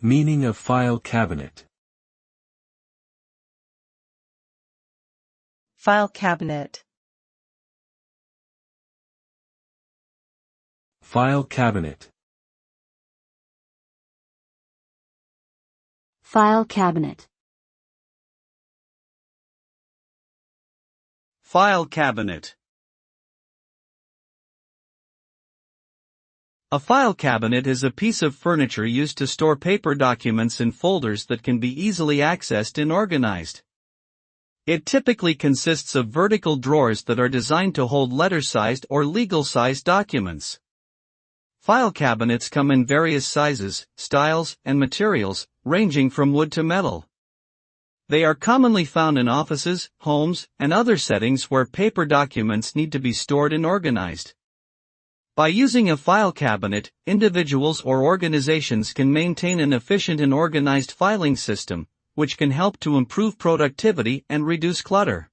Meaning of file cabinet. File cabinet. File cabinet. File cabinet. File cabinet. A file cabinet is a piece of furniture used to store paper documents in folders that can be easily accessed and organized. It typically consists of vertical drawers that are designed to hold letter-sized or legal-sized documents. File cabinets come in various sizes, styles, and materials, ranging from wood to metal. They are commonly found in offices, homes, and other settings where paper documents need to be stored and organized. By using a file cabinet, individuals or organizations can maintain an efficient and organized filing system, which can help to improve productivity and reduce clutter.